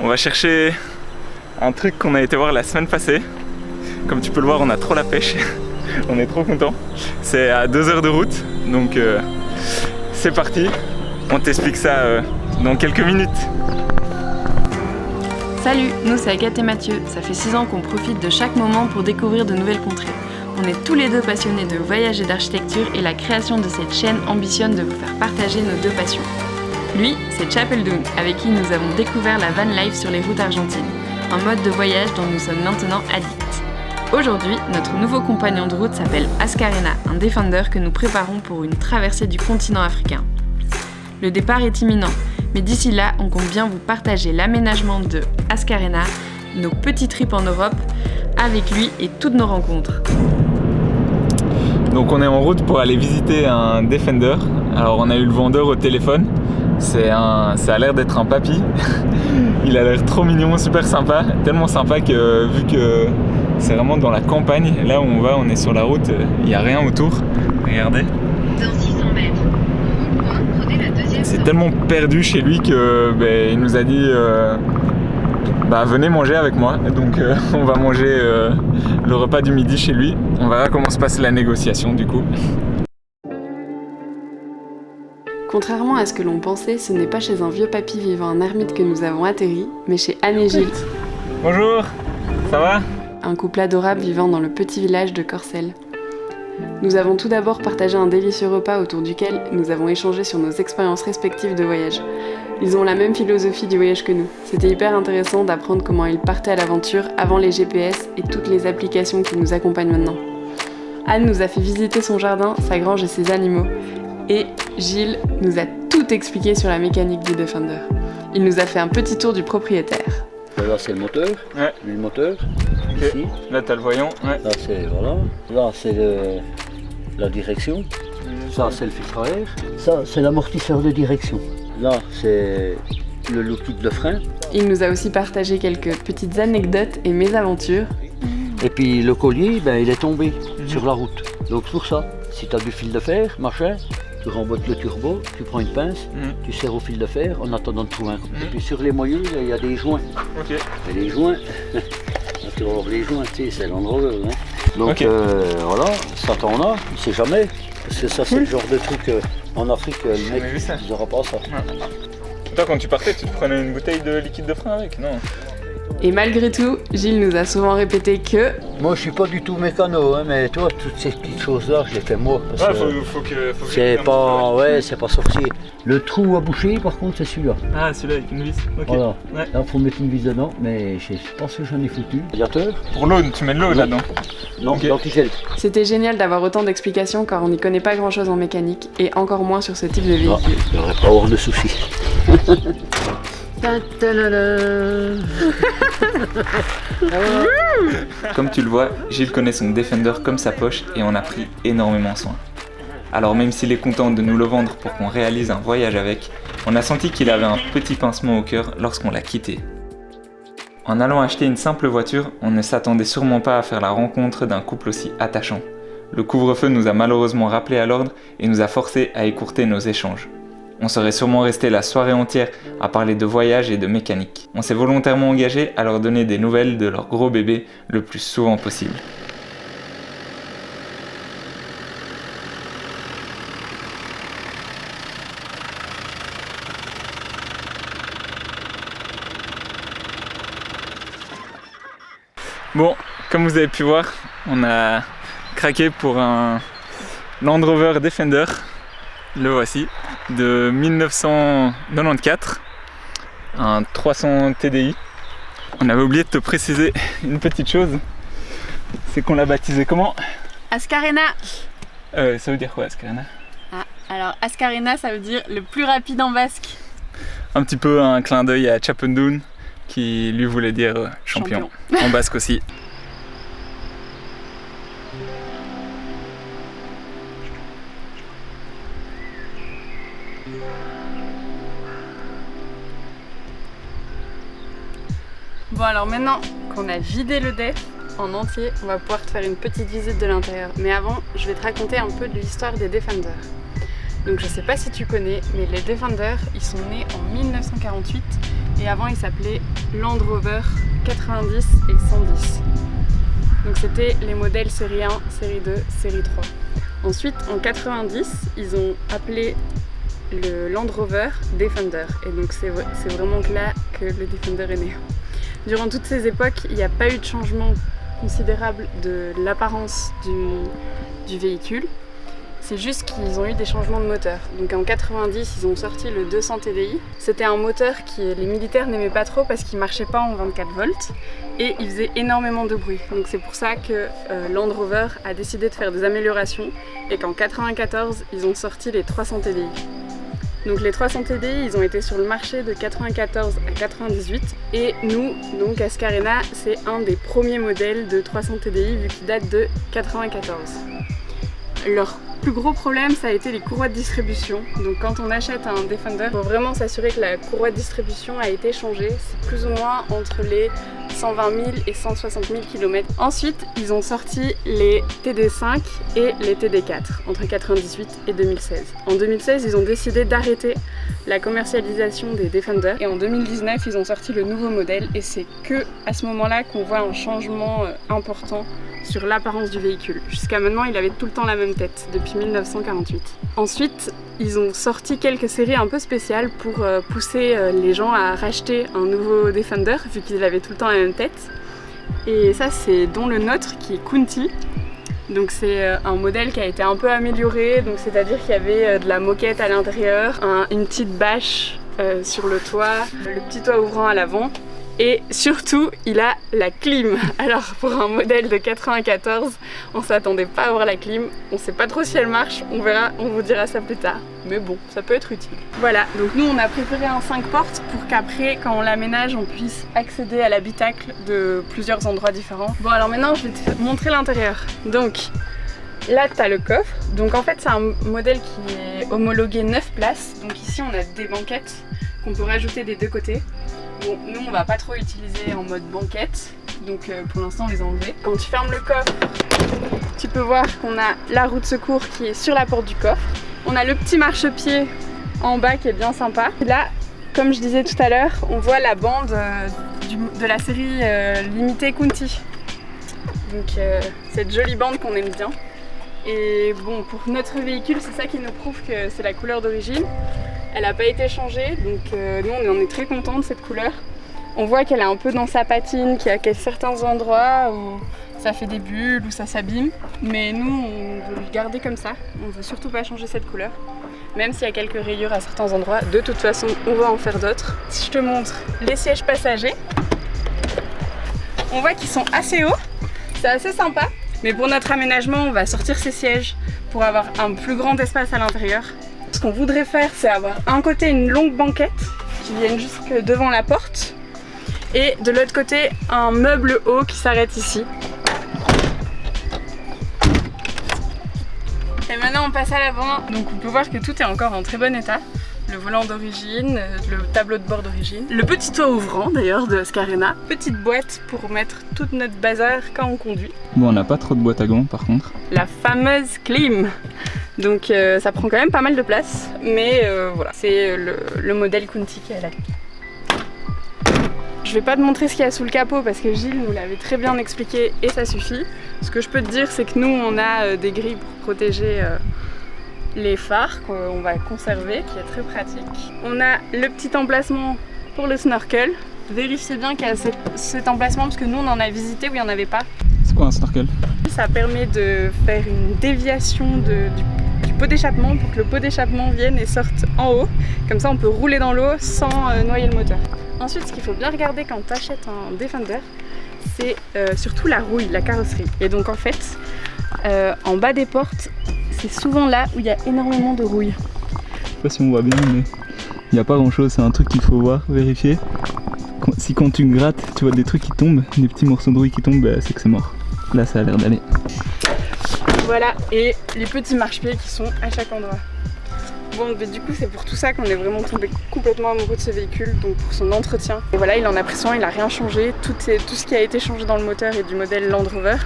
On va chercher un truc qu'on a été voir la semaine passée. Comme tu peux le voir, on a trop la pêche. On est trop contents. C'est à 2 heures de route, donc c'est parti. On t'explique ça dans quelques minutes. Salut, nous c'est Agathe et Mathieu. Ça fait 6 ans qu'on profite de chaque moment pour découvrir de nouvelles contrées. On est tous les deux passionnés de voyage et d'architecture et la création de cette chaîne ambitionne de vous faire partager nos deux passions. Lui, c'est Chapeldoon, avec qui nous avons découvert la van life sur les routes argentines, un mode de voyage dont nous sommes maintenant addicts. Aujourd'hui, notre nouveau compagnon de route s'appelle Ascarena, un Defender que nous préparons pour une traversée du continent africain. Le départ est imminent, mais d'ici là, on compte bien vous partager l'aménagement de Ascarena, nos petits trips en Europe, avec lui et toutes nos rencontres. Donc on est en route pour aller visiter un Defender. Alors on a eu le vendeur au téléphone. Ça a l'air d'être un papy. Il a l'air trop mignon, super sympa. Tellement sympa que vu que c'est vraiment dans la campagne, là où on va, on est sur la route, il n'y a rien autour. Regardez. Dans 600 mètres, au rond-point, prenez la deuxième. C'est tellement perdu chez lui que il nous a dit venez manger avec moi. Donc on va manger le repas du midi chez lui. On verra comment se passe la négociation du coup. Contrairement à ce que l'on pensait, ce n'est pas chez un vieux papy vivant en ermite que nous avons atterri, mais chez Anne et Gilles. Bonjour, ça va ? Un couple adorable vivant dans le petit village de Corcelles. Nous avons tout d'abord partagé un délicieux repas autour duquel nous avons échangé sur nos expériences respectives de voyage. Ils ont la même philosophie du voyage que nous. C'était hyper intéressant d'apprendre comment ils partaient à l'aventure avant les GPS et toutes les applications qui nous accompagnent maintenant. Anne nous a fait visiter son jardin, sa grange et ses animaux. Et Gilles nous a tout expliqué sur la mécanique du Defender. Il nous a fait un petit tour du propriétaire. Là c'est le moteur, ouais. Le moteur, okay. Ici. Là t'as le voyant, ouais. Là c'est, voilà, là c'est la direction, ça c'est le filtre à air, ça c'est l'amortisseur de direction. Là c'est le liquide de frein. Il nous a aussi partagé quelques petites anecdotes et mésaventures. Et puis le collier, il est tombé sur la route. Donc pour ça, si tu as du fil de fer, machin, tu rembottes le turbo, tu prends une pince, tu serres au fil de fer en attendant de trouver un. Et puis sur les moyeux, il y a des joints. Okay. Et les joints, tu vas voir les joints, tu sais, c'est l'endroit. Hein. Donc okay. Voilà, ça t'en a, on sait jamais. Parce que ça c'est le genre de truc en Afrique, le mec, ils n'auront pas ça. Ouais. Toi quand tu partais, tu te prenais une bouteille de liquide de frein avec, non ? Et malgré tout, Gilles nous a souvent répété que... Moi je suis pas du tout mécano, hein, mais toi, toutes ces petites choses-là, je les fais moi. Parce faut que c'est pas, c'est pas sorcier. Le trou à boucher, par contre, c'est celui-là. Ah, celui-là avec une vis, ok. Voilà, ouais. Là, faut mettre une vis dedans, mais je pense que j'en ai foutu. Radiateur. Pour l'eau, tu mets de l'eau là-dedans ? Non, okay. L'antigel. C'était génial d'avoir autant d'explications car on n'y connaît pas grand-chose en mécanique et encore moins sur ce type de véhicule. Il n'y aurait pas hors de soucis. Comme tu le vois, Gilles connaît son Defender comme sa poche et en a pris énormément soin. Alors même s'il est content de nous le vendre pour qu'on réalise un voyage avec, on a senti qu'il avait un petit pincement au cœur lorsqu'on l'a quitté. En allant acheter une simple voiture, on ne s'attendait sûrement pas à faire la rencontre d'un couple aussi attachant. Le couvre-feu nous a malheureusement rappelés à l'ordre et nous a forcés à écourter nos échanges. On serait sûrement resté la soirée entière à parler de voyage et de mécanique. On s'est volontairement engagé à leur donner des nouvelles de leur gros bébé le plus souvent possible. Bon, comme vous avez pu voir, on a craqué pour un Land Rover Defender. Le voici, de 1994, un 300 TDI. On avait oublié de te préciser une petite chose, c'est qu'on l'a baptisé comment ? Ascarena. Ça veut dire quoi Ascarena ? Ah, alors Ascarena ça veut dire le plus rapide en basque. Un petit peu un clin d'œil à Chapeldoon qui lui voulait dire champion. En basque aussi. Bon alors maintenant qu'on a vidé le def en entier, on va pouvoir te faire une petite visite de l'intérieur. Mais avant, je vais te raconter un peu de l'histoire des Defenders. Donc je sais pas si tu connais, mais les Defenders, ils sont nés en 1948 Et avant il s'appelait Land Rover 90 et 110. Donc c'était les modèles série 1, série 2, série 3. Ensuite en 90 ils ont appelé le Land Rover Defender. Et donc c'est vraiment là que le Defender est né. Durant toutes ces époques, il n'y a pas eu de changement considérable de l'apparence du véhicule. C'est juste qu'ils ont eu des changements de moteur. Donc en 90, ils ont sorti le 200 TDI. C'était un moteur que les militaires n'aimaient pas trop parce qu'il ne marchait pas en 24 volts et il faisait énormément de bruit. Donc c'est pour ça que Land Rover a décidé de faire des améliorations et qu'en 94, ils ont sorti les 300 TDI. Donc les 300 TDI, ils ont été sur le marché de 94 à 98 et nous, donc à Scarena, c'est un des premiers modèles de 300 TDI vu qu'il date de 94. Leur plus gros problème, ça a été les courroies de distribution. Donc quand on achète un Defender, il faut vraiment s'assurer que la courroie de distribution a été changée. C'est plus ou moins entre les 120 000 et 160 000 km. Ensuite, ils ont sorti les TD5 et les TD4 entre 98 et 2016. En 2016, ils ont décidé d'arrêter la commercialisation des Defender et en 2019, ils ont sorti le nouveau modèle et c'est que à ce moment-là qu'on voit un changement important sur l'apparence du véhicule. Jusqu'à maintenant, il avait tout le temps la même tête, depuis 1948. Ensuite, ils ont sorti quelques séries un peu spéciales pour pousser les gens à racheter un nouveau Defender, vu qu'ils avaient tout le temps la même tête. Et ça, c'est dont le nôtre, qui est Kunti. Donc c'est un modèle qui a été un peu amélioré, donc c'est-à-dire qu'il y avait de la moquette à l'intérieur, une petite bâche sur le toit, le petit toit ouvrant à l'avant. Et surtout, il a la clim. Alors pour un modèle de 94, on s'attendait pas à avoir la clim. On sait pas trop si elle marche, on verra, on vous dira ça plus tard. Mais bon, ça peut être utile. Voilà, donc nous on a préféré un 5 portes pour qu'après, quand on l'aménage, on puisse accéder à l'habitacle de plusieurs endroits différents. Bon alors maintenant, je vais te montrer l'intérieur. Donc là, tu as le coffre. Donc en fait, c'est un modèle qui est homologué 9 places. Donc ici, on a des banquettes qu'on peut rajouter des deux côtés. Bon, nous on va pas trop utiliser en mode banquette, donc pour l'instant on les a enlevés. Quand tu fermes le coffre, tu peux voir qu'on a la roue de secours qui est sur la porte du coffre. On a le petit marchepied en bas qui est bien sympa. Et là, comme je disais tout à l'heure, on voit la bande de la série limitée Kunti. Donc cette jolie bande qu'on aime bien. Et bon, pour notre véhicule, c'est ça qui nous prouve que c'est la couleur d'origine. Elle n'a pas été changée, donc nous on en est très contents de cette couleur. On voit qu'elle est un peu dans sa patine, qu'il y a certains endroits où ça fait des bulles, où ça s'abîme. Mais nous on veut le garder comme ça, on ne veut surtout pas changer cette couleur. Même s'il y a quelques rayures à certains endroits, de toute façon on va en faire d'autres. Si je te montre les sièges passagers, on voit qu'ils sont assez hauts, c'est assez sympa. Mais pour notre aménagement, on va sortir ces sièges pour avoir un plus grand espace à l'intérieur. Ce qu'on voudrait faire, c'est avoir un côté une longue banquette qui vienne jusque devant la porte et de l'autre côté un meuble haut qui s'arrête ici. Et maintenant on passe à l'avant, donc on peut voir que tout est encore en très bon état. Le volant d'origine, le tableau de bord d'origine, le petit toit ouvrant d'ailleurs de Scarena, petite boîte pour mettre toute notre bazar quand on conduit. Bon, on n'a pas trop de boîte à gants par contre. La fameuse clim. Donc ça prend quand même pas mal de place, mais voilà, c'est le modèle Kunti qui est là. Je vais pas te montrer ce qu'il y a sous le capot parce que Gilles nous l'avait très bien expliqué et ça suffit. Ce que je peux te dire, c'est que nous on a des grilles pour protéger les phares qu'on va conserver, qui est très pratique. On a le petit emplacement pour le snorkel. Vérifiez bien qu'il y a cet emplacement parce que nous on en a visité où il n'y en avait pas. C'est quoi un snorkel? Ça permet de faire une déviation du pot d'échappement pour que le pot d'échappement vienne et sorte en haut. Comme ça on peut rouler dans l'eau sans noyer le moteur. Ensuite, ce qu'il faut bien regarder quand tu achètes un Defender, c'est surtout la rouille, la carrosserie. Et donc en fait, en bas des portes, c'est souvent là où il y a énormément de rouille. Je sais pas si on voit bien, mais il n'y a pas grand chose, c'est un truc qu'il faut voir, vérifier. Si quand tu grattes, tu vois des trucs qui tombent, des petits morceaux de rouille qui tombent, bah, c'est que c'est mort. Là ça a l'air d'aller. Voilà, et les petits marchepieds qui sont à chaque endroit. Bon, mais du coup c'est pour tout ça qu'on est vraiment tombé complètement amoureux de ce véhicule, donc pour son entretien. Et voilà, il en a pris soin, il n'a rien changé, tout ce qui a été changé dans le moteur est du modèle Land Rover.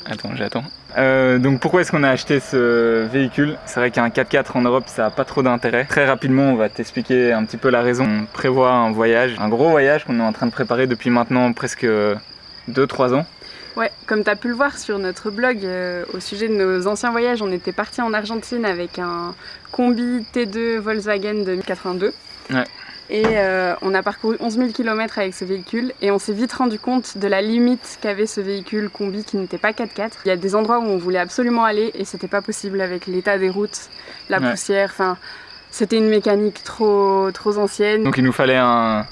Attends, j'attends. Donc pourquoi est-ce qu'on a acheté ce véhicule? C'est vrai qu'un 4x4 en Europe ça n'a pas trop d'intérêt. Très rapidement on va t'expliquer un petit peu la raison. On prévoit un voyage, un gros voyage qu'on est en train de préparer depuis maintenant presque 2-3 ans. Ouais, comme tu as pu le voir sur notre blog, au sujet de nos anciens voyages, on était parti en Argentine avec un combi T2 Volkswagen de 1982. Ouais. Et on a parcouru 11 000 km avec ce véhicule et on s'est vite rendu compte de la limite qu'avait ce véhicule combi qui n'était pas 4x4. Il y a des endroits où on voulait absolument aller et c'était pas possible avec l'état des routes, la poussière, enfin c'était une mécanique trop ancienne. Donc il nous fallait un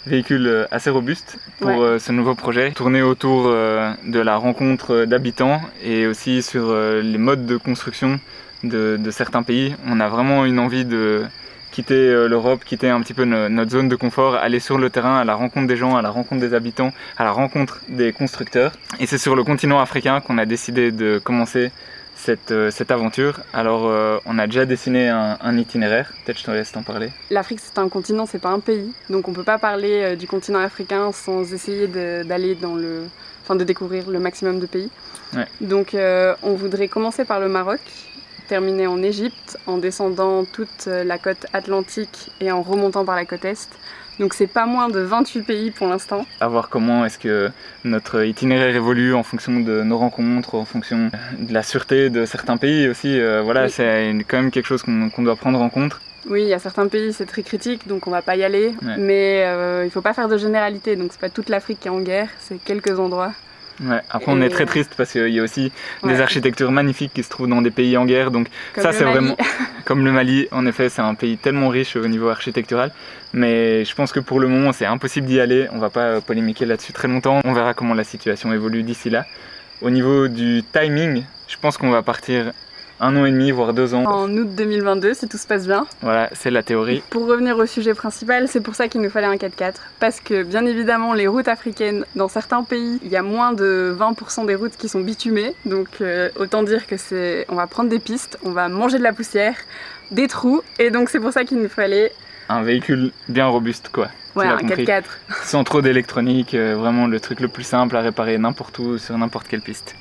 véhicule assez robuste pour ce nouveau projet, tourner autour de la rencontre d'habitants et aussi sur les modes de construction de certains pays. On a vraiment une envie de quitter l'Europe, quitter un petit peu notre zone de confort, aller sur le terrain à la rencontre des gens, à la rencontre des habitants, à la rencontre des constructeurs. Et c'est sur le continent africain qu'on a décidé de commencer cette aventure. Alors on a déjà dessiné un itinéraire, peut-être je te laisse t'en parler. L'Afrique c'est un continent, c'est pas un pays, donc on peut pas parler du continent africain sans essayer d'aller de découvrir le maximum de pays. Ouais. Donc on voudrait commencer par le Maroc, terminer en Égypte, en descendant toute la côte atlantique et en remontant par la côte est. Donc c'est pas moins de 28 pays pour l'instant. À voir comment est-ce que notre itinéraire évolue en fonction de nos rencontres, en fonction de la sûreté de certains pays aussi. Voilà, oui. C'est quand même quelque chose qu'on doit prendre en compte. Oui, il y a certains pays, c'est très critique, donc on va pas y aller. Ouais. Mais il faut pas faire de généralité, donc c'est pas toute l'Afrique qui est en guerre, c'est quelques endroits. Ouais. Après on est très triste parce qu'il y a aussi des architectures magnifiques qui se trouvent dans des pays en guerre, donc comme ça c'est vraiment comme le Mali. En effet c'est un pays tellement riche au niveau architectural, mais je pense que pour le moment c'est impossible d'y aller. On va pas polémiquer là-dessus très longtemps, on verra comment la situation évolue d'ici là. Au niveau du timing, je pense qu'on va partir 1 an et demi, voire 2 ans. En août 2022, si tout se passe bien. Voilà, c'est la théorie. Pour revenir au sujet principal, c'est pour ça qu'il nous fallait un 4x4. Parce que, bien évidemment, les routes africaines, dans certains pays, il y a moins de 20% des routes qui sont bitumées. Donc, autant dire que on va prendre des pistes, on va manger de la poussière, des trous. Et donc, c'est pour ça qu'il nous fallait un véhicule bien robuste, quoi. Ouais, un 4x4. Sans trop d'électronique, vraiment le truc le plus simple à réparer n'importe où, sur n'importe quelle piste.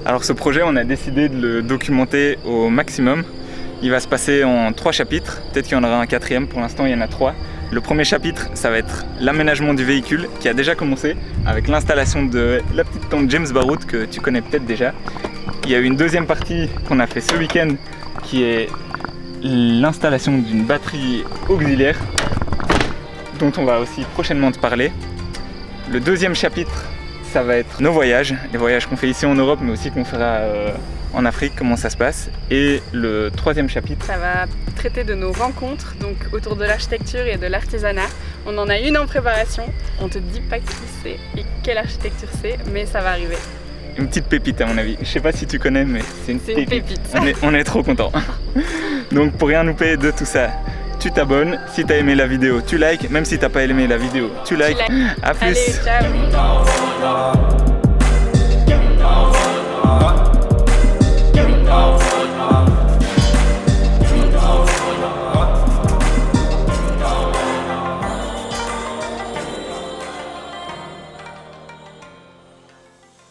Alors ce projet, on a décidé de le documenter au maximum. Il va se passer en 3 chapitres, peut-être qu'il y en aura un 4e, pour l'instant il y en a 3. Le premier chapitre, ça va être l'aménagement du véhicule, qui a déjà commencé avec l'installation de la petite tente James Baroud, que tu connais peut-être déjà. Il y a eu une deuxième partie qu'on a fait ce week-end, qui est l'installation d'une batterie auxiliaire, dont on va aussi prochainement te parler. Le deuxième chapitre, ça va être nos voyages, les voyages qu'on fait ici en Europe, mais aussi qu'on fera en Afrique, comment ça se passe. Et le 3e chapitre, ça va traiter de nos rencontres, donc autour de l'architecture et de l'artisanat. On en a une en préparation, on te dit pas qui c'est et quelle architecture c'est, mais ça va arriver. Une petite pépite à mon avis, je sais pas si tu connais, mais c'est une pépite. On est trop contents. Donc pour rien louper de tout ça, tu t'abonnes, si t'as aimé la vidéo, tu likes, même si t'as pas aimé la vidéo, tu likes. À plus. Allez, ciao.